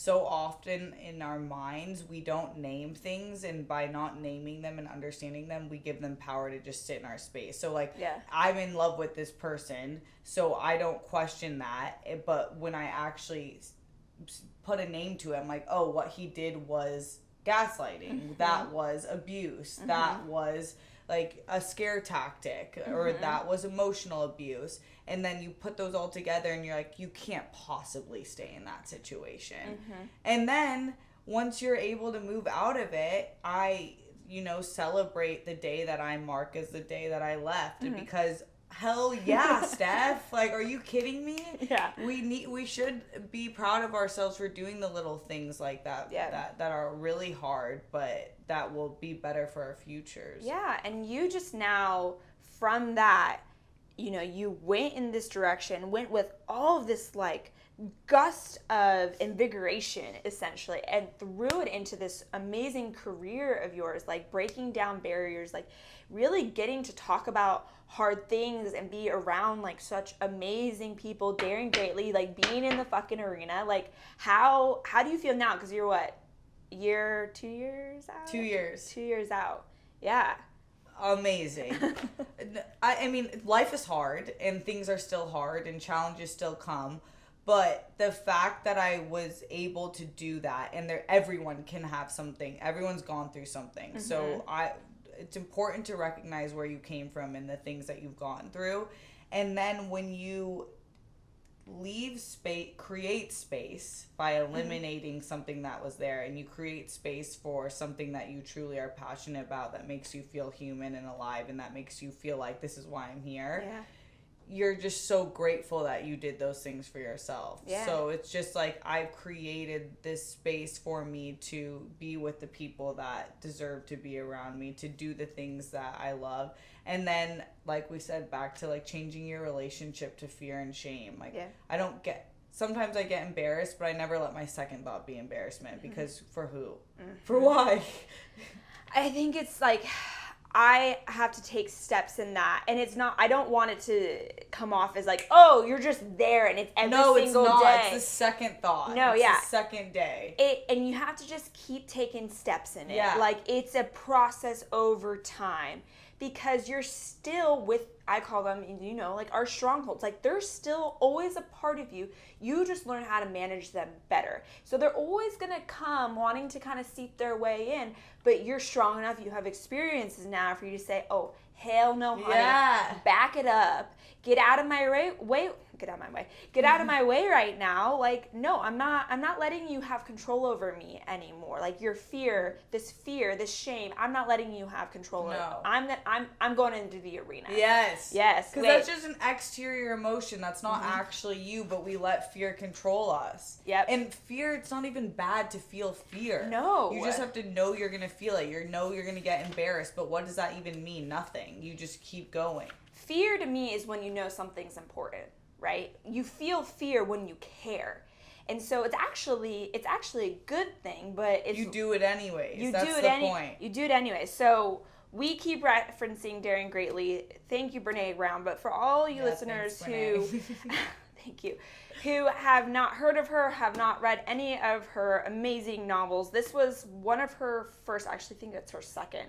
so often in our minds we don't name things, and by not naming them and understanding them we give them power to just sit in our space. So like, Yeah. I'm in love with this person, so I don't question that, but when I actually put a name to it, I'm like, oh, what he did was gaslighting, that was abuse, that was like a scare tactic, or that was emotional abuse. And then you put those all together and you're like, you can't possibly stay in that situation. And then once you're able to move out of it, I, celebrate the day that I mark as the day that I left, because hell yeah, Steph. Like, are you kidding me? Yeah. We should be proud of ourselves for doing the little things like that, that are really hard, but that will be better for our futures. Yeah, and you just now, from that, you went in this direction, went with all of this like gust of invigoration essentially, and threw it into this amazing career of yours, like breaking down barriers, like really getting to talk about hard things and be around like such amazing people, daring greatly, like being in the fucking arena. Like how do you feel now? Because you're what, 2 years out? 2 years. 2 years out. Yeah. Amazing. I mean, life is hard and things are still hard and challenges still come. But the fact that I was able to do that, and everyone can have something. Everyone's gone through something. So it's important to recognize where you came from and the things that you've gone through. And then when you leave space, create space by eliminating something that was there, and you create space for something that you truly are passionate about, that makes you feel human and alive, and that makes you feel like this is why I'm here. Yeah. You're just so grateful that you did those things for yourself. Yeah. So it's just like, I've created this space for me to be with the people that deserve to be around me, to do the things that I love. And then, like we said, back to like changing your relationship to fear and shame. Like, sometimes I get embarrassed, but I never let my second thought be embarrassment, because for who? For why? I think it's like, I have to take steps in that, and it's not, I don't want it to come off as like, oh, you're just there and it's every single day. No, it's not. It's the second thought. No, it's yeah. the second day. And you have to just keep taking steps in it. Yeah. Like, it's a process over time, because you're still with, I call them, like our strongholds. Like, they're still always a part of you. You just learn how to manage them better. So they're always going to come wanting to kind of seep their way in, but you're strong enough. You have experiences now for you to say, oh, hell no, honey. Yeah. Back it up. Get out of my way. Get out of my way. Get out of my way right now. Like, no, I'm not letting you have control over me anymore. Like, your fear, this shame, I'm not letting you have control over it. I'm going into the arena. Yes. Yes. Because that's just an exterior emotion. That's not actually you, but we let fear control us. Yep. And fear, it's not even bad to feel fear. No. You just have to know you're going to feel it. You're going to get embarrassed. But what does that even mean? Nothing. You just keep going. Fear to me is when you know something's important, right? You feel fear when you care. And so it's actually a good thing, but it's... You do it anyways. That's the point. You do it anyway. So we keep referencing Daring Greatly. Thank you, Brene Brown. But for all you listeners who... Thank you. Who have not heard of her, have not read any of her amazing novels. This was one of her first, I actually think it's her second.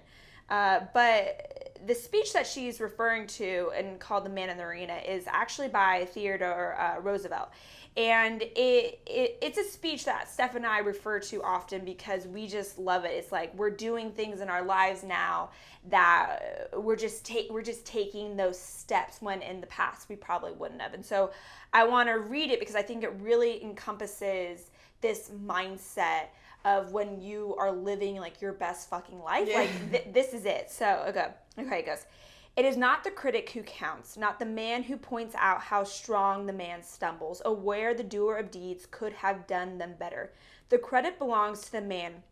But the speech that she's referring to and called The Man in the Arena is actually by Theodore Roosevelt. And it's a speech that Steph and I refer to often because we just love it. It's like we're doing things in our lives now that we're just taking those steps when in the past we probably wouldn't have. And so I want to read it because I think it really encompasses this mindset of when you are living like your best fucking life. Yeah. Like this is it. So okay, it goes. It is not the critic who counts, not the man who points out how strong the man stumbles, or where the doer of deeds could have done them better. The credit belongs to the man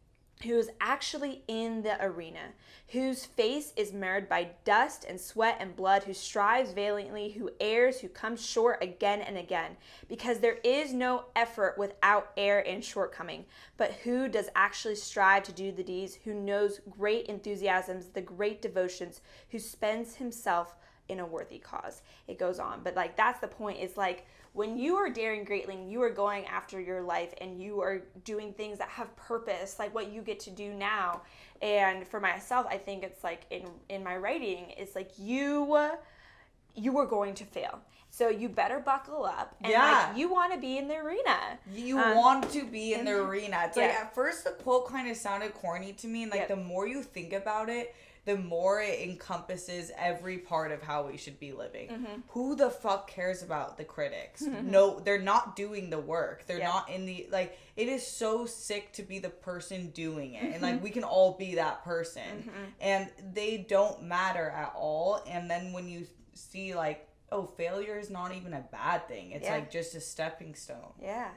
who is actually in the arena, whose face is marred by dust and sweat and blood, who strives valiantly, who errs, who comes short again and again, because there is no effort without error and shortcoming, but who does actually strive to do the deeds, who knows great enthusiasms, the great devotions, who spends himself in a worthy cause. It goes on. But like, that's the point, is like, when you are daring greatly and you are going after your life and you are doing things that have purpose, like what you get to do now. And for myself, I think it's like in my writing, it's like you are going to fail. So you better buckle up. And like, you want to be in the arena. You want to be in the arena. It's like, yeah. at first the quote kind of sounded corny to me. And like, the more you think about it, the more it encompasses every part of how we should be living. Who the fuck cares about the critics? No, they're not doing the work. They're not in the, like, it is so sick to be the person doing it. And like, we can all be that person. And they don't matter at all. And then when you see like, oh, failure is not even a bad thing. It's like just a stepping stone. Yeah.